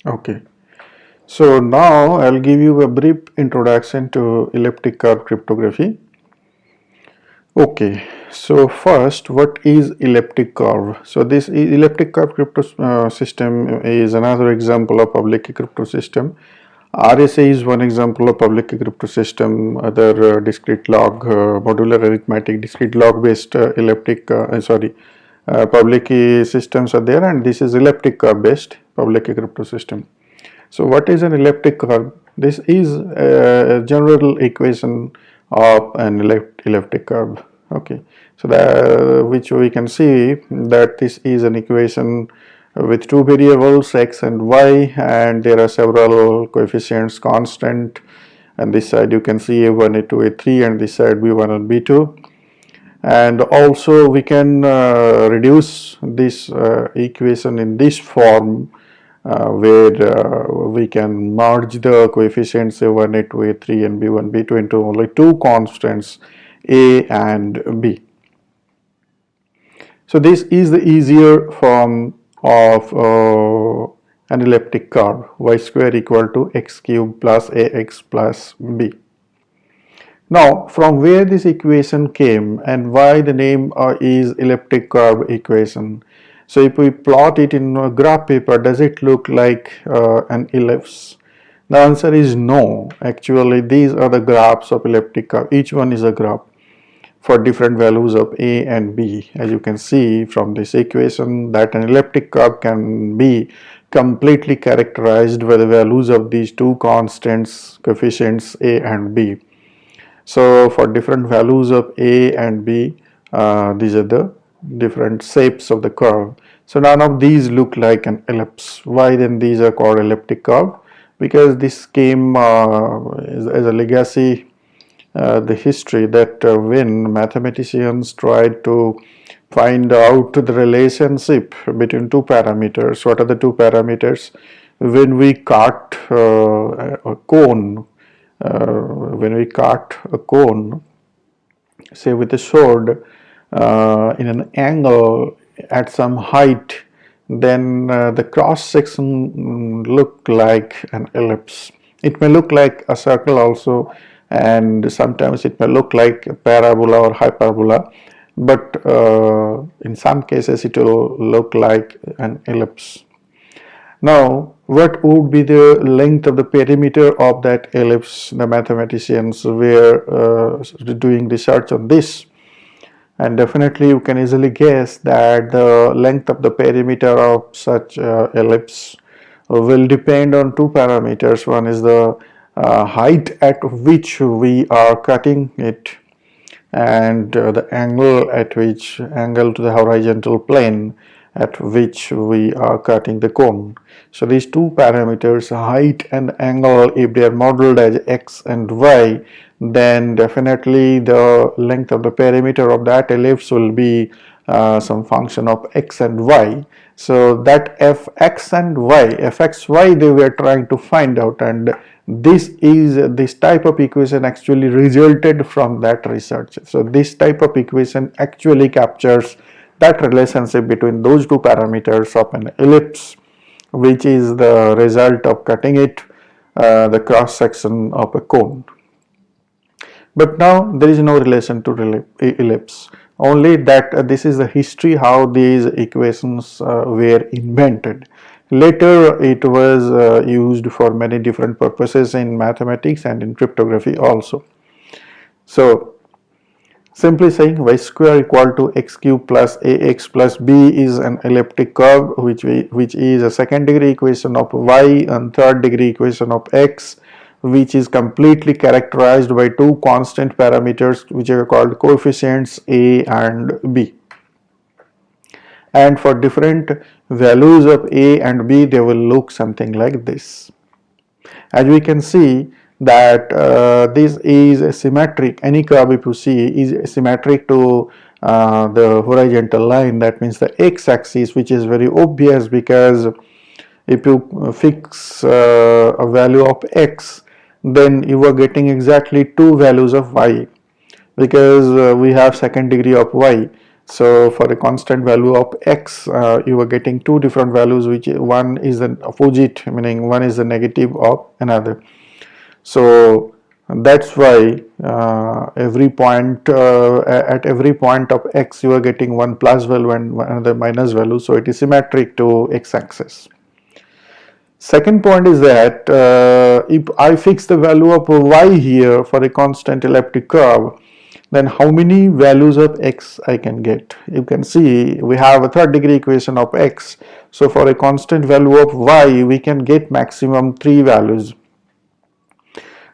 Okay, so now I'll give you a brief introduction to elliptic curve cryptography. Okay, so first, what is elliptic curve? So this elliptic curve crypto system is another example of public key crypto system. RSA is one example of public key crypto system. Other discrete log, modular arithmetic, discrete log based public key systems are there, and this is elliptic curve based public key crypto system. So what is an elliptic curve? This is a general equation of an elliptic curve. Okay, so which we can see that this is an equation with two variables x and y, and there are several coefficients constant, and this side you can see a1, a2, a3, and this side b1 and b2. And also we can reduce this equation in this form where we can merge the coefficients a1, a2, a3 and b1, b2 into only two constants a and b. So this is the easier form of an elliptic curve, y square equal to x cube plus ax plus b. Now, from where this equation came and why the name is elliptic curve equation. So, if we plot it in a graph paper, does it look like an ellipse? The answer is no. Actually, these are the graphs of elliptic curve. Each one is a graph for different values of a and b. As you can see from this equation, that an elliptic curve can be completely characterized by the values of these two constants, coefficients a and b. So for different values of a and b, these are the different shapes of the curve. So none of these look like an ellipse. Why then these are called elliptic curve? Because this came as a legacy, the history that when mathematicians tried to find out the relationship between two parameters. What are the two parameters? When we cut a cone, say with a sword in an angle at some height, then the cross section look like an ellipse. It may look like a circle also, and sometimes it may look like a parabola or hyperbola, but in some cases it will look like an ellipse. Now, what would be the length of the perimeter of that ellipse? The mathematicians were doing research on this, and definitely you can easily guess that the length of the perimeter of such ellipse will depend on two parameters. One is the height at which we are cutting it, and the angle to the horizontal plane at which we are cutting the cone. So these two parameters, height and angle, if they are modeled as x and y, then definitely the length of the perimeter of that ellipse will be some function of x and y. So that fx and y, fxy they were trying to find out, and this type of equation actually resulted from that research. So this type of equation actually captures that relationship between those two parameters of an ellipse, which is the result of cutting it, the cross section of a cone. But now there is no relation to ellipse, only that this is the history how these equations were invented. Later it was used for many different purposes in mathematics and in cryptography also. So simply saying y square equal to x cube plus ax plus b is an elliptic curve which is a second degree equation of y and third degree equation of x, which is completely characterized by two constant parameters which are called coefficients a and b. And for different values of a and b, they will look something like this. As we can see that this is symmetric. Any curve if you see is symmetric to the horizontal line. That means the x-axis, which is very obvious because if you fix a value of x, then you are getting exactly two values of y, because we have second degree of y. So for a constant value of x, you are getting two different values, which one is the opposite, meaning one is the negative of another. So that's why at every point of x, you are getting one plus value and another minus value. So it is symmetric to x-axis. Second point is that if I fix the value of y here for a constant elliptic curve, then how many values of x I can get? You can see we have a third degree equation of x. So for a constant value of y, we can get maximum three values.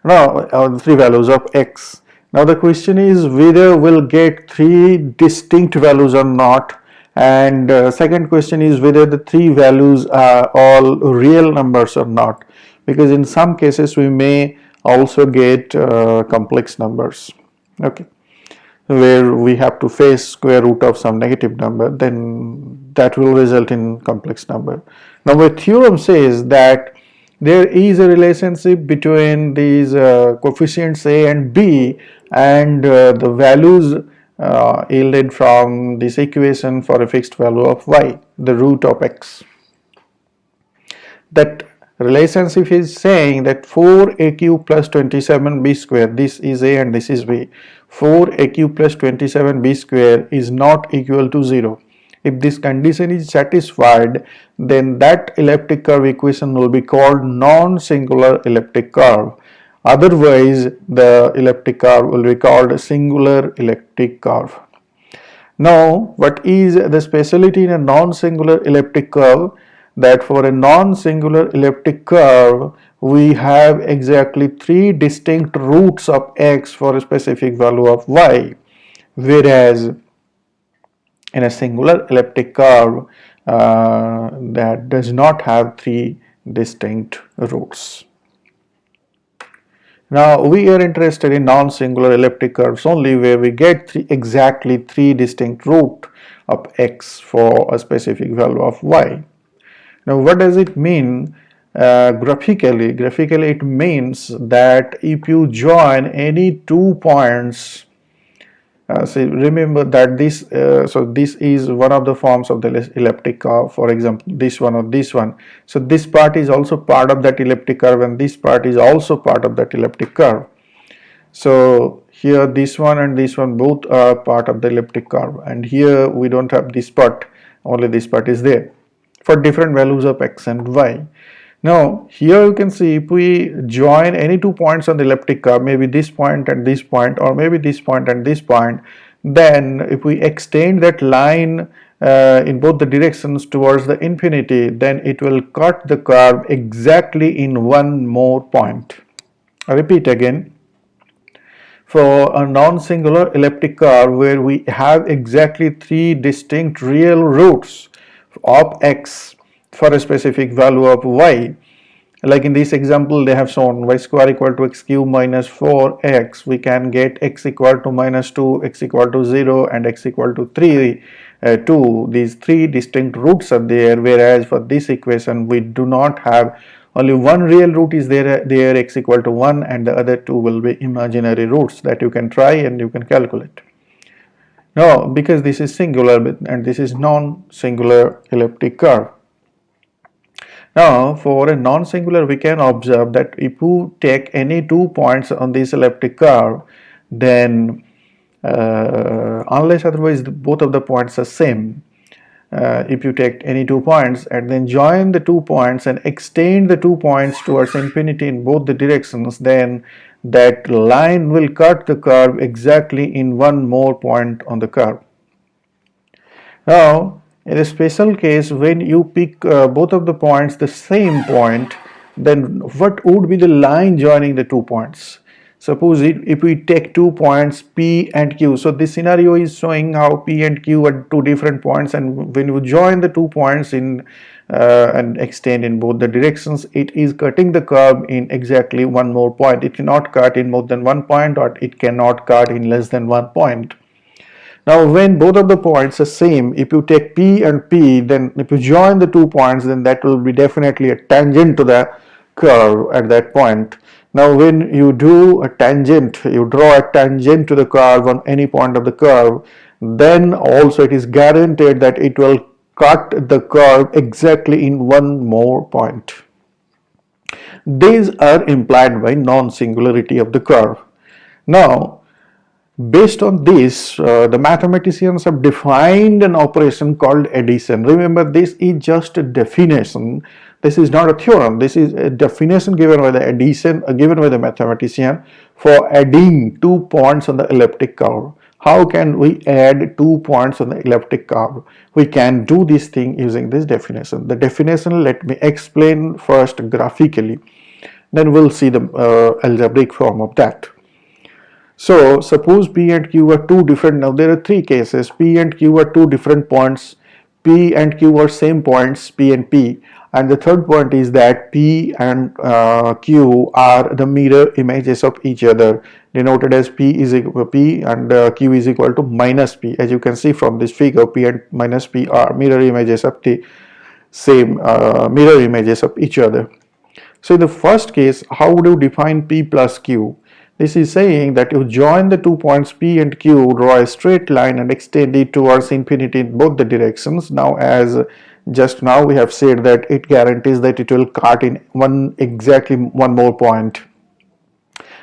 Now, three values of x. Now the question is whether we'll get three distinct values or not. And second question is whether the three values are all real numbers or not, because in some cases we may also get complex numbers, okay, where we have to face square root of some negative number, then that will result in complex number. Now the theorem says that there is a relationship between these coefficients a and b and the values yielded from this equation for a fixed value of y, the root of x. That relationship is saying that 4aq plus 27b square, this is a and this is b, 4aq plus 27b square is not equal to 0. If this condition is satisfied, then that elliptic curve equation will be called non-singular elliptic curve. Otherwise, the elliptic curve will be called a singular elliptic curve. Now, what is the speciality in a non-singular elliptic curve? That for a non-singular elliptic curve, we have exactly three distinct roots of x for a specific value of y, whereas in a singular elliptic curve that does not have three distinct roots. Now we are interested in non-singular elliptic curves only, where we get exactly three distinct roots of x for a specific value of y. Now what does it mean graphically? Graphically it means that if you join any 2 points, so remember that this is one of the forms of the elliptic curve, for example this one or this one. So this part is also part of that elliptic curve and this part is also part of that elliptic curve. So here this one and this one both are part of the elliptic curve, and here we don't have this part, only this part is there for different values of x and y. Now here you can see if we join any 2 points on the elliptic curve, maybe this point and this point, or maybe this point and this point, then if we extend that line in both the directions towards the infinity, then it will cut the curve exactly in one more point. I repeat again, for a non-singular elliptic curve where we have exactly three distinct real roots of x for a specific value of y, like in this example they have shown y square equal to x cube minus 4x, we can get x equal to minus 2, x equal to 0 and x equal to 3, 2. These three distinct roots are there, whereas for this equation we do not have, only one real root is there, x equal to 1, and the other two will be imaginary roots that you can try and you can calculate. Now because this is singular and this is non-singular elliptic curve. Now for a non-singular we can observe that if you take any 2 points on this elliptic curve, then unless otherwise both of the points are same, if you take any 2 points and then join the 2 points and extend the 2 points towards infinity in both the directions, then that line will cut the curve exactly in one more point on the curve. Now in a special case, when you pick both of the points the same point, then what would be the line joining the 2 points? Suppose if we take 2 points P and Q, so this scenario is showing how P and Q are 2 different points, and when you join the 2 points in and extend in both the directions, it is cutting the curve in exactly one more point. It cannot cut in more than 1 point, or it cannot cut in less than 1 point. Now when both of the points are same, if you take P and P, then if you join the 2 points, then that will be definitely a tangent to the curve at that point. Now when you do a tangent, you draw a tangent to the curve on any point of the curve, then also it is guaranteed that it will cut the curve exactly in one more point. These are implied by non-singularity of the curve. Now, based on this, the mathematicians have defined an operation called addition. Remember, this is just a definition. This is not a theorem. This is a definition given by the given by the mathematician for adding 2 points on the elliptic curve. How can we add 2 points on the elliptic curve? We can do this thing using this definition. The definition, let me explain first graphically. Then we'll see the algebraic form of that. So suppose P and Q are two different, now there are three cases. P and Q are two different points. P and Q are same points, P and P. And the third point is that P and Q are the mirror images of each other, denoted as P is equal to P and Q is equal to minus P. As you can see from this figure, P and minus P are mirror images of the same mirror images of each other. So in the first case, how would you define P plus Q? This is saying that you join the 2 points P and Q, draw a straight line and extend it towards infinity in both the directions. Now, as just now we have said that it guarantees that it will cut in exactly one more point.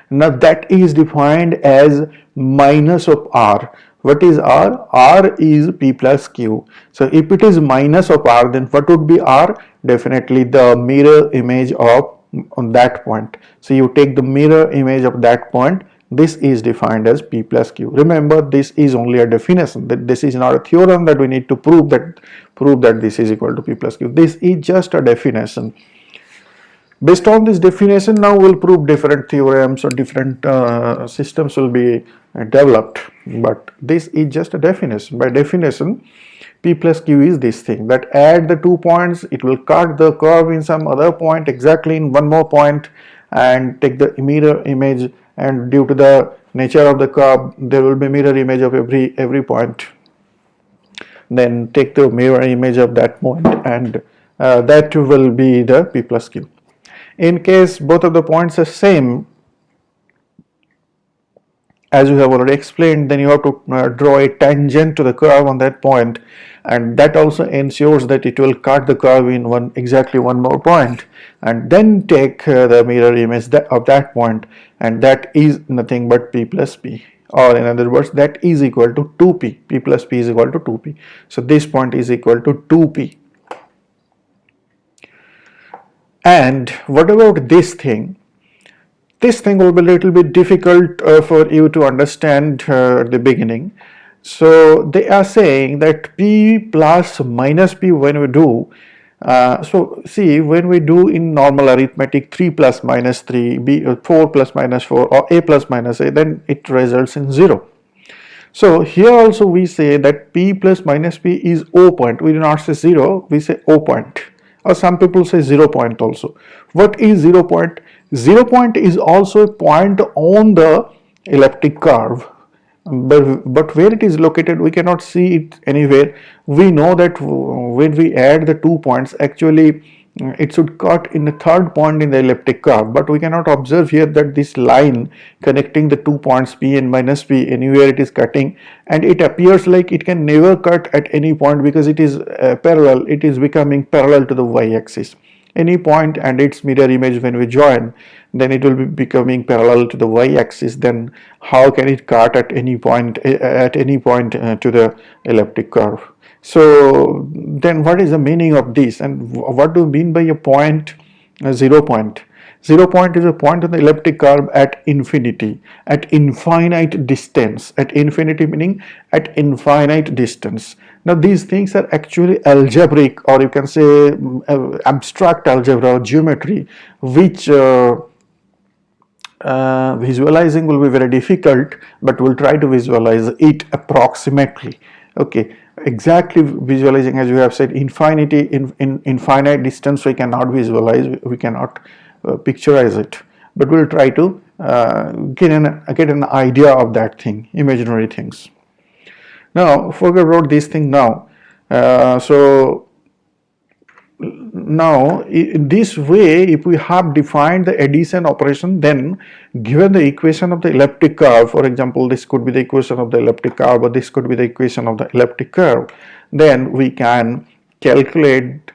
Now that is defined as minus of R. What is R? R is P plus Q. So if it is minus of R, then what would be R? Definitely the mirror image of on that point. So you take the mirror image of that point. This is defined as P plus Q. Remember, this is only a definition. That this is not a theorem that we need to prove that this is equal to P plus Q. This is just a definition. Based on this definition, now we'll prove different theorems or different systems will be developed. But this is just a definition. By definition, P plus Q is this thing that add the 2 points, it will cut the curve in some other point exactly in one more point and take the mirror image, and due to the nature of the curve there will be mirror image of every point. Then take the mirror image of that point and that will be the P plus Q. In case both of the points are same, as you have already explained, then you have to draw a tangent to the curve on that point, and that also ensures that it will cut the curve in exactly one more point, and then take the mirror image of that point, and that is nothing but P plus P, or in other words, that is equal to 2P. P plus P is equal to 2P. So this point is equal to 2P. And what about this thing? This thing will be a little bit difficult for you to understand at the beginning. So they are saying that P plus minus P when we do, so see, when we do in normal arithmetic 3 plus minus 3, 4 plus minus 4, or A plus minus A, then it results in 0. So here also we say that P plus minus P is O point. We do not say 0, we say O point. Or some people say 0 point also. What is 0 point? 0 point is also a point on the elliptic curve, but where it is located we cannot see it anywhere. We know that when we add the 2 points, actually it should cut in the third point in the elliptic curve, but we cannot observe here that this line connecting the 2 points P and minus P, anywhere it is cutting, and it appears like it can never cut at any point because it is parallel, it is becoming parallel to the y-axis. Any point and its mirror image when we join, then it will be becoming parallel to the y-axis. Then how can it cut at any point to the elliptic curve? So then what is the meaning of this, and what do you mean by a point 0 point? 0 point is a point on the elliptic curve at infinity, at infinite distance. At infinity meaning at infinite distance. Now these things are actually algebraic, or you can say abstract algebra or geometry, which visualizing will be very difficult, but we'll try to visualize it approximately. Okay, exactly visualizing, as you have said, infinity in infinite distance we cannot visualize, we cannot picturize it, but we'll try to get an idea of that thing, imaginary things. Now forget about this thing now. So now in this way, if we have defined the addition operation, then given the equation of the elliptic curve, for example, this could be the equation of the elliptic curve, or this could be the equation of the elliptic curve, then we can calculate,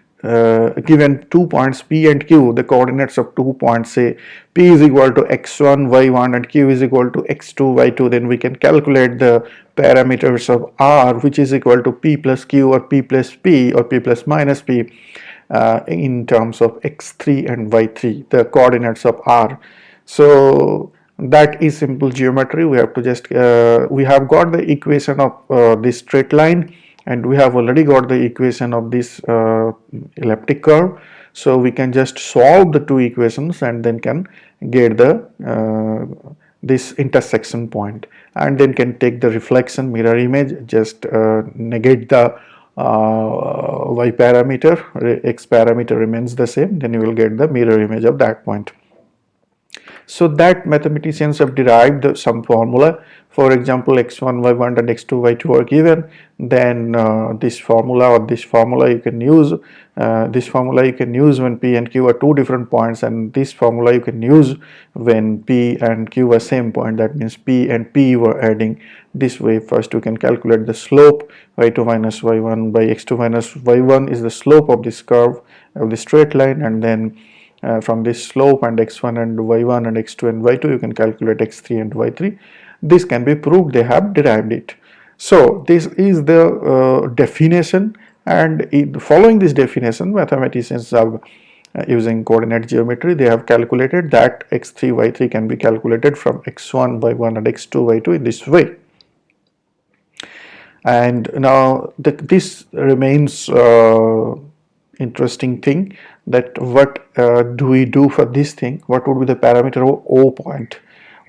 given 2 points P and Q, the coordinates of 2 points, say P is equal to x1 y1 and Q is equal to x2 y2, then we can calculate the parameters of R, which is equal to P plus Q or P plus P or P plus minus P, in terms of x3 and y3, the coordinates of R. So that is simple geometry. We have to just we have got the equation of this straight line, and we have already got the equation of this elliptic curve. So we can just solve the two equations and then can get the this intersection point, and then can take the reflection mirror image, just negate the y parameter, x parameter remains the same, then you will get the mirror image of that point. So that mathematicians have derived some formula. For example, x1 y1 and x2 y2 are given, then this formula you can use, when P and Q are two different points, and this formula you can use when P and Q are same point. That means P and P were adding. This way, first you can calculate the slope, y2 minus y1 by x2 minus y1 is the slope of this curve, of the straight line, and then from this slope and x1 and y1 and x2 and y2 you can calculate x3 and y3. This can be proved, they have derived it. So this is the definition, and following this definition, mathematicians have using coordinate geometry, they have calculated that x3 y3 can be calculated from x1 y1 and x2 y2 in this way. And now this remains interesting thing, that what do we do for this thing? What would be the parameter of O point?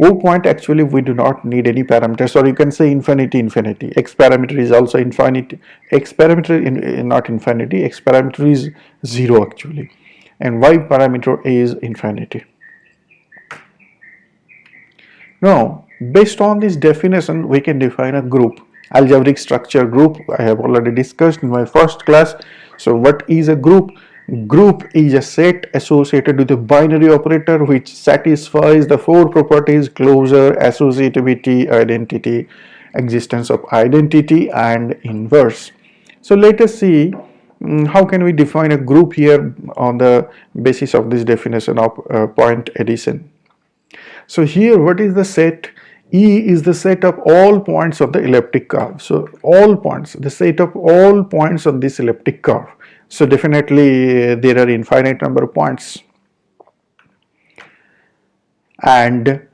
O point, actually we do not need any parameters, or you can say infinity. X parameter is also infinity. X parameter not infinity, X parameter is 0 actually, and Y parameter is infinity. Now based on this definition we can define a group. Algebraic structure group I have already discussed in my first class. So what is a group? Group is a set associated with a binary operator which satisfies the four properties: closure, associativity, identity, existence of identity, and inverse. So let us see how can we define a group here on the basis of this definition of point addition. So here, what is the set? E is the set of all points of the elliptic curve. So all points, the set of all points on this elliptic curve. So definitely there are infinite number of points. And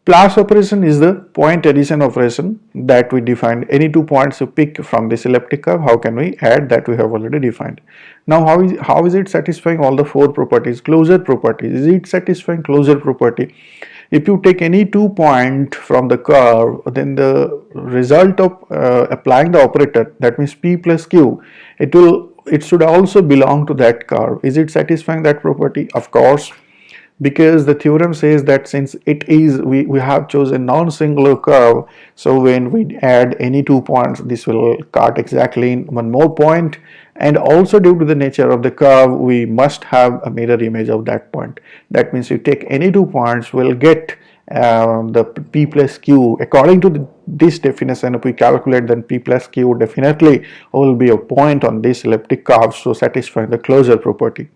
plus operation is the point addition operation that we defined. Any two points you pick from this elliptic curve, how can we add? That we have already defined. Now how is it satisfying all the four properties? Closure property. Is it satisfying closure property? If you take any 2 point from the curve, then the result of applying the operator, that means P plus Q, it should also belong to that curve. Is it satisfying that property? Of course, because the theorem says that since it is, we have chosen non-singular curve, so when we add any 2 points, this will cut exactly in one more point, and also due to the nature of the curve, we must have a mirror image of that point. That means you take any 2 points, we'll get the P plus Q. According to this definition, if we calculate, then P plus Q definitely will be a point on this elliptic curve, so satisfying the closure property.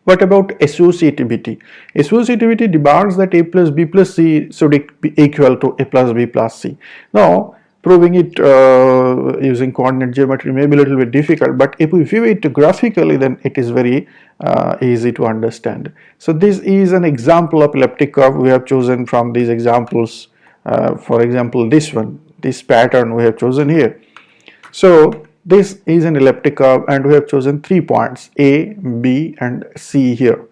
What about associativity? Associativity demands that A plus B plus C should be equal to A plus B plus C. Now, proving it using coordinate geometry may be a little bit difficult, but if we view it graphically, then it is very easy to understand. So this is an example of elliptic curve we have chosen from these examples. For example, this pattern we have chosen here. So this is an elliptic curve, and we have chosen 3 points A, B, and C here.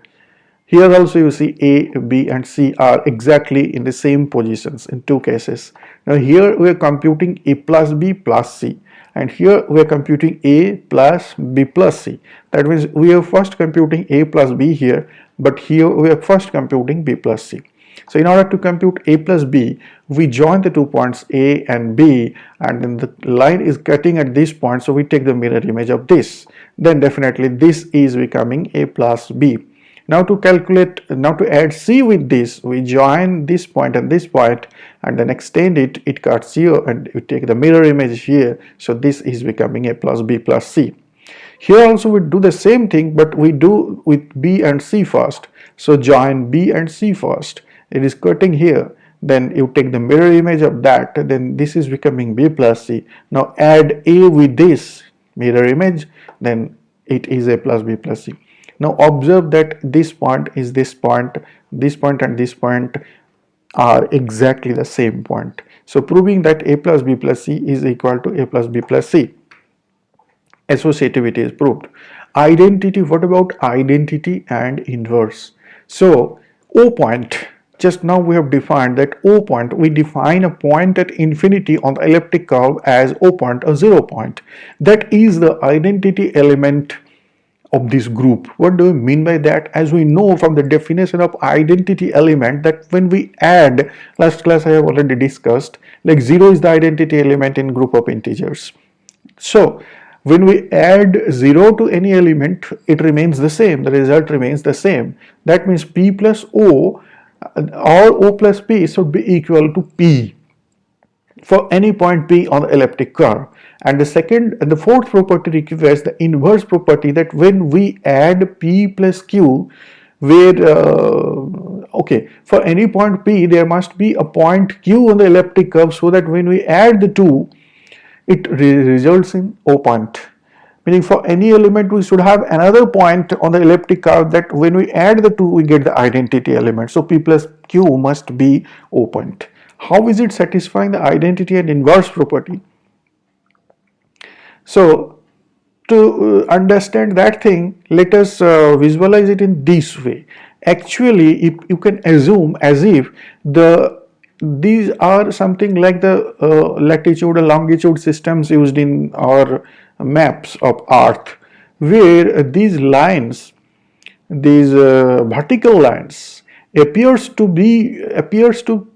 Here also you see A, B, and C are exactly in the same positions in 2 cases. Now here we are computing A plus B plus C, and here we are computing A plus B plus C. That means we are first computing A plus B here, but here we are first computing B plus C. So in order to compute a plus b, we join the 2 points a and b, and then the line is cutting at this point, so we take the mirror image of this. Then definitely this is becoming a plus b. Now to add c with this, we join this point and this point and then extend it. It cuts here and we take the mirror image here, so this is becoming a plus b plus c. Here also we do the same thing, but we do with b and c first. So join b and c first. It is cutting here. Then you take the mirror image of that. Then this is becoming b plus c. Now add a with this mirror image. Then it is a plus b plus c. Now observe that this point is this point and this point are exactly the same point. So proving that a plus b plus c is equal to a plus b plus c. Associativity is proved. Identity, what about identity and inverse? So O point, just now we have defined that O point, we define a point at infinity on the elliptic curve as O point, a 0 point. That is the identity element of this group. What do we mean by that? As we know from the definition of identity element, that when we add, last class I have already discussed, like 0 is the identity element in group of integers. So when we add 0 to any element, it remains the same, the result remains the same. That means p plus o or o plus p should be equal to p for any point p on the elliptic curve. And the fourth property requires the inverse property, that when we add p plus q, where for any point p there must be a point q on the elliptic curve, so that when we add the two, it results in O point. Meaning for any element we should have another point on the elliptic curve, that when we add the two we get the identity element. So p plus q must be O point. How is it satisfying the identity and inverse property? So to understand that thing, let us visualize it in this way. Actually, if you can assume as if these are something like the latitude and longitude systems used in our maps of Earth, where these lines, these vertical lines, appears to be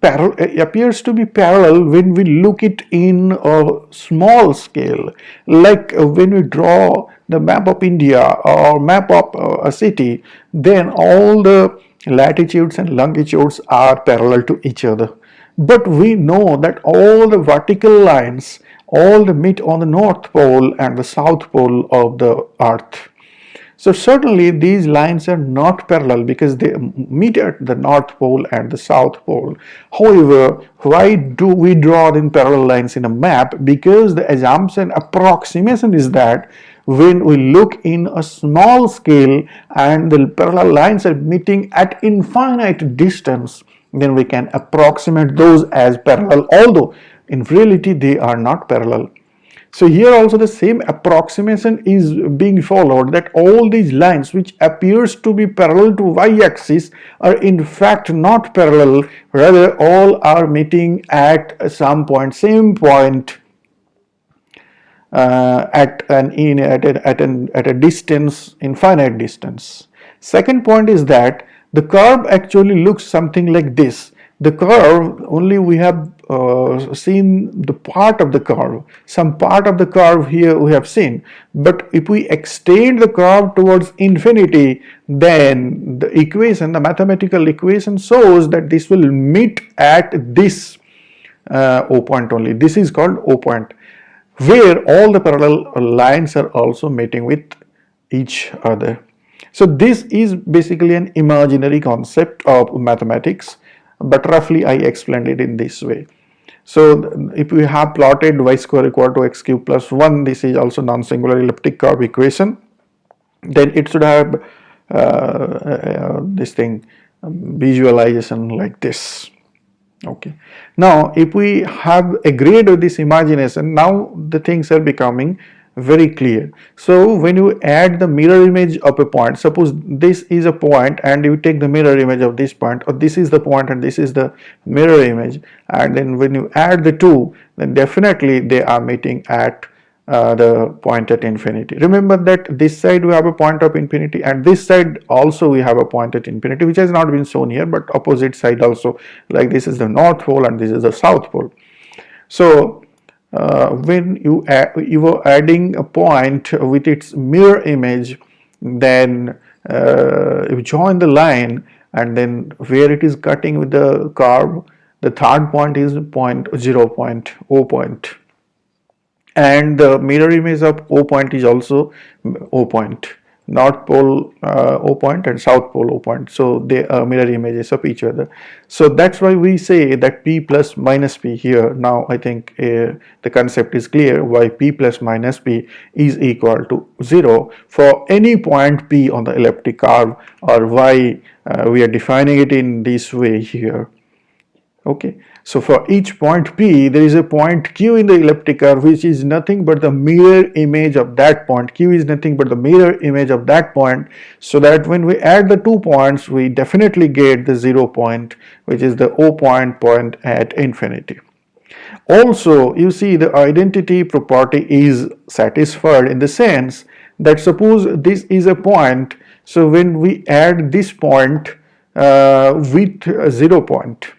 parallel when we look it in a small scale, like when we draw the map of India or map of a city. Then all the latitudes and longitudes are parallel to each other. But we know that all the vertical lines all meet on the North Pole and the South Pole of the Earth. So certainly these lines are not parallel because they meet at the North Pole and the South Pole. However, why do we draw in parallel lines in a map? Because the approximation is that when we look in a small scale and the parallel lines are meeting at infinite distance, then we can approximate those as parallel, although in reality they are not parallel. So here also the same approximation is being followed, that all these lines which appears to be parallel to y-axis are in fact not parallel, rather all are meeting at some point, same point at a distance, infinite distance. Second point is that the curve actually looks something like this. The curve, only we have seen the part of the curve. Some part of the curve here we have seen. But if we extend the curve towards infinity, then the equation, the mathematical equation shows that this will meet at this O point only. This is called O point, where all the parallel lines are also meeting with each other. So this is basically an imaginary concept of mathematics, but roughly I explained it in this way. So if we have plotted y square equal to x cube plus 1, this is also non-singular elliptic curve equation, then it should have this thing, visualization like this. Okay. Now if we have agreed with this imagination, now the things are becoming very clear. So when you add the mirror image of a point, suppose this is a point and you take the mirror image of this point, or this is the point and this is the mirror image, and then when you add the two, then definitely they are meeting at the point at infinity. Remember that this side we have a point of infinity, and this side also we have a point at infinity, which has not been shown here, but opposite side also, like this is the north pole and this is the south pole. So when you are adding a point with its mirror image, then you join the line, and then where it is cutting with the curve, the third point is point 0 point, O point, and the mirror image of O point is also O point, north pole O point and south pole O point, so they are mirror images of each other. So that's why we say that P plus minus P here. Now I think the concept is clear why P plus minus P is equal to 0 for any point P on the elliptic curve, or why we are defining it in this way here. Okay, so for each point P, there is a point Q in the elliptic curve, which is nothing but the mirror image of that point. Q is nothing but the mirror image of that point, so that when we add the 2 points, we definitely get the 0 point, which is the O point at infinity. Also, you see the identity property is satisfied in the sense that suppose this is a point, so when we add this point with a 0 point,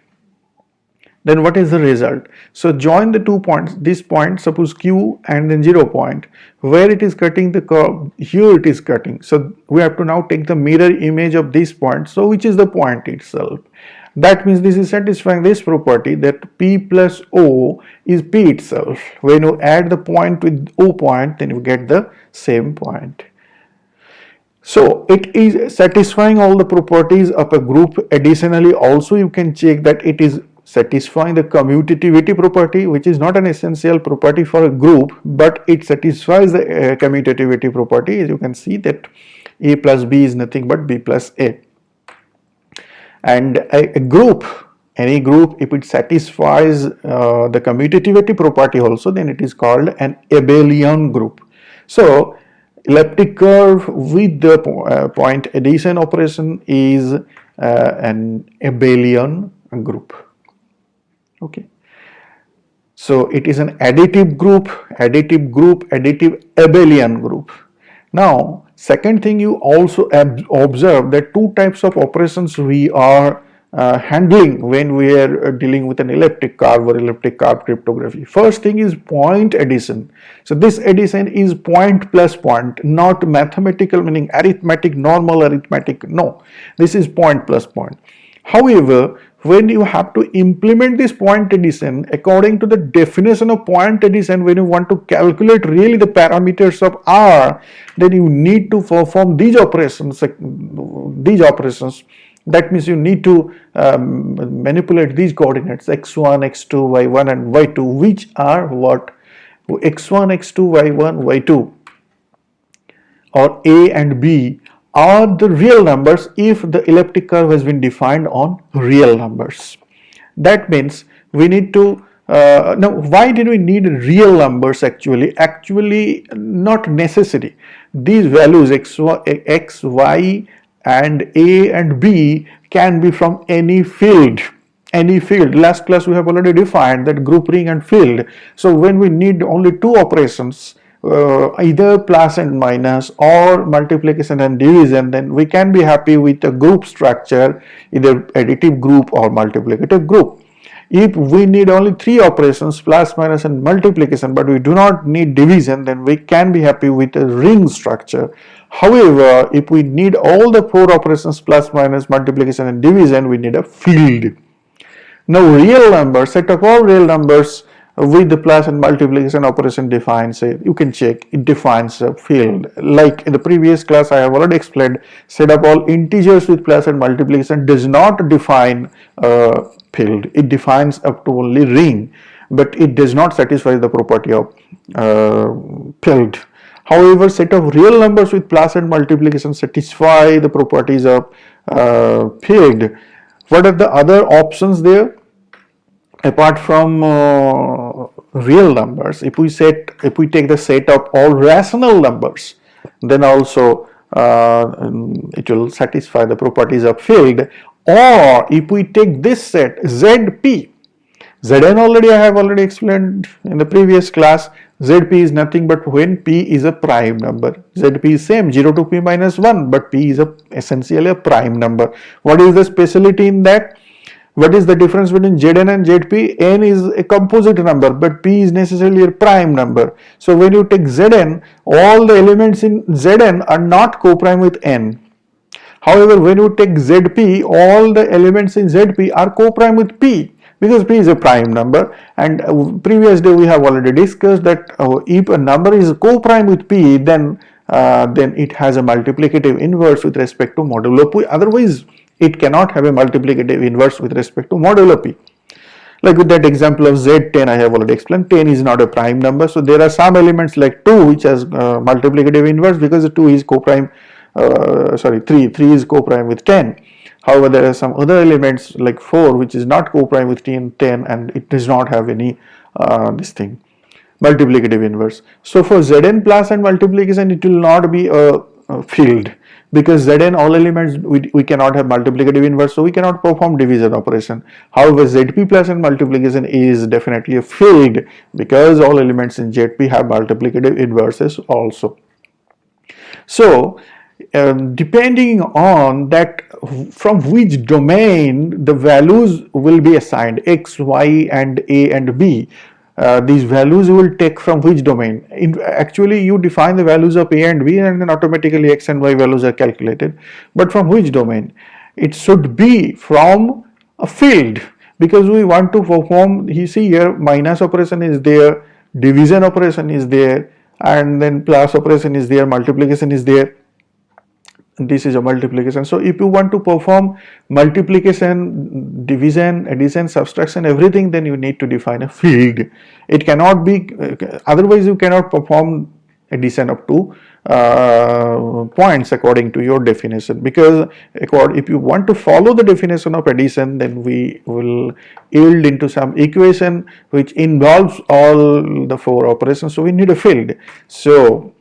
then what is the result? So join the 2 points, this point, suppose Q and then 0 point, where it is cutting the curve, here it is cutting. So we have to now take the mirror image of this point, so which is the point itself. That means this is satisfying this property that P plus O is P itself. When you add the point with O point, then you get the same point. So it is satisfying all the properties of a group. Additionally, also you can check that it is satisfying the commutativity property, which is not an essential property for a group, but it satisfies the commutativity property. As you can see that A plus B is nothing but B plus A. And a group, any group, if it satisfies the commutativity property also, then it is called an abelian group. So elliptic curve with the point addition operation is an abelian group. Okay, so it is an additive group, additive abelian group. Now, second thing, you also observe that two types of operations we are handling when we are dealing with an elliptic curve or elliptic curve cryptography. First thing is point addition. So this addition is point plus point, not mathematical, meaning arithmetic, normal arithmetic. No, this is point plus point. However, when you have to implement this point addition according to the definition of point addition, when you want to calculate really the parameters of R, then you need to perform these operations. That means you need to manipulate these coordinates x1, x2, y1 and y2, which are what? x1, x2, y1, y2, or A and B are the real numbers if the elliptic curve has been defined on real numbers. That means we need to now why did we need real numbers actually? Actually not necessary. These values x, y and A and B can be from any field. Any field. Last class we have already defined that group ring and field. So when we need only two operations, either plus and minus or multiplication and division, then we can be happy with a group structure, either additive group or multiplicative group. If we need only three operations, plus, minus and multiplication, but we do not need division, then we can be happy with a ring structure. However, if we need all the four operations, plus, minus, multiplication and division, we need a field. Now real numbers, set of all real numbers with the plus and multiplication operation defines it. You can check, it defines a field. Like in the previous class I have already explained, set of all integers with plus and multiplication does not define a field. It defines up to only ring, but it does not satisfy the property of field. However, set of real numbers with plus and multiplication satisfy the properties of field. What are the other options there? Apart from real numbers, if we take the set of all rational numbers, then also it will satisfy the properties of field. Or if we take this set ZP, Zn I have already explained in the previous class, Zp is nothing but when p is a prime number. Zp is same 0 to p minus 1, but p is essentially a prime number. What is the speciality in that? What is the difference between Zn and Zp? N is a composite number, but p is necessarily a prime number. So when you take Zn, all the elements in Zn are not co-prime with n. However, when you take Zp, all the elements in Zp are co-prime with p, because p is a prime number. And previous day we have already discussed that if a number is co-prime with p, then it has a multiplicative inverse with respect to modulo p. Otherwise, it cannot have a multiplicative inverse with respect to modulo p. Like with that example of Z10, I have already explained, 10 is not a prime number. So there are some elements like 2 which has multiplicative inverse, because 2 is co-prime, 3 is co-prime with 10. However, there are some other elements like 4 which is not co-prime with 10, and it does not have any multiplicative inverse. So for Zn plus and multiplication, it will not be a field, because Zn all elements we cannot have multiplicative inverse, so we cannot perform division operation. However, Zp plus and multiplication is definitely a field, because all elements in Zp have multiplicative inverses also. So depending on that from which domain the values will be assigned, x, y and a and b, these values you will take from which domain. Actually you define the values of a and b, and then automatically x and y values are calculated. But from which domain? It should be from a field, because we want to perform, you see here, minus operation is there, division operation is there, and then plus operation is there, multiplication is there. This is a multiplication. So if you want to perform multiplication, division, addition, subtraction, everything, then you need to define a field. It cannot be, otherwise you cannot perform addition up to points according to your definition, because if you want to follow the definition of addition, then we will yield into some equation which involves all the 4 operations, so we need a field. So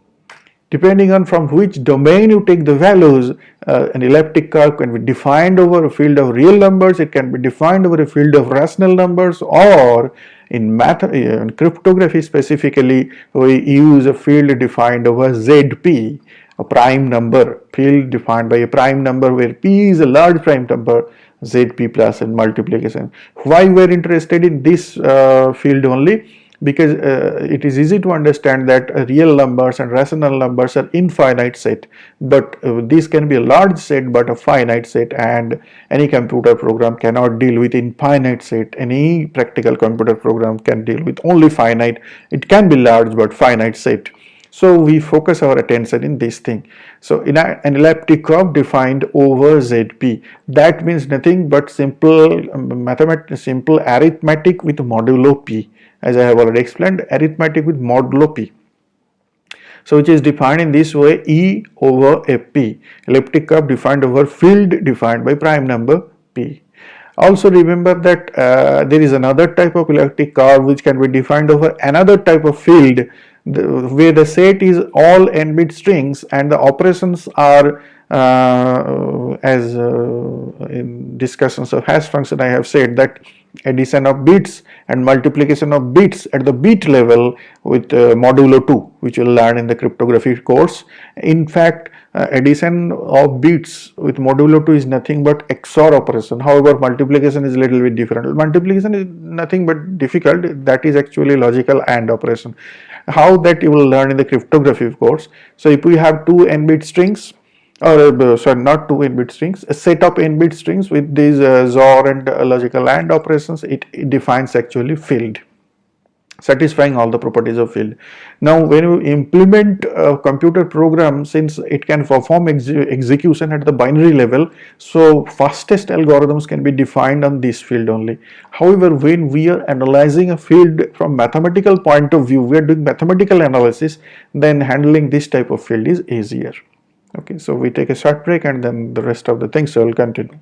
depending on from which domain you take the values, an elliptic curve can be defined over a field of real numbers, it can be defined over a field of rational numbers, or in cryptography specifically, we use a field defined over Zp, a prime number, field defined by a prime number where p is a large prime number, Zp plus and multiplication. Why we are interested in this field only? Because it is easy to understand that real numbers and rational numbers are infinite set, but this can be a large set but a finite set, and any computer program cannot deal with infinite set. Any practical computer program can deal with only finite. It can be large but finite set. So we focus our attention in this thing. So in an elliptic curve defined over Zp, that means nothing but simple simple arithmetic with modulo p. As I have already explained, arithmetic with modulo p. So which is defined in this way, E over Fp, elliptic curve defined over field defined by prime number p. Also remember that there is another type of elliptic curve which can be defined over another type of field, where the set is all n-bit strings and the operations are in discussions of hash function I have said that addition of bits and multiplication of bits at the bit level with modulo 2, which we'll learn in the cryptography course. In fact, addition of bits with modulo 2 is nothing but XOR operation. However, multiplication is a little bit different. Multiplication is nothing but difficult. That is actually logical AND operation. How that you will learn in the cryptography course. So if we have two n-bit strings, or sorry, not two n-bit strings, a set of n-bit strings with these XOR and logical AND operations, it defines actually field, satisfying all the properties of field. Now when you implement a computer program, since it can perform execution at the binary level, so fastest algorithms can be defined on this field only. However, when we are analyzing a field from mathematical point of view, we are doing mathematical analysis, then handling this type of field is easier. Okay, so we take a short break and then the rest of the things will continue.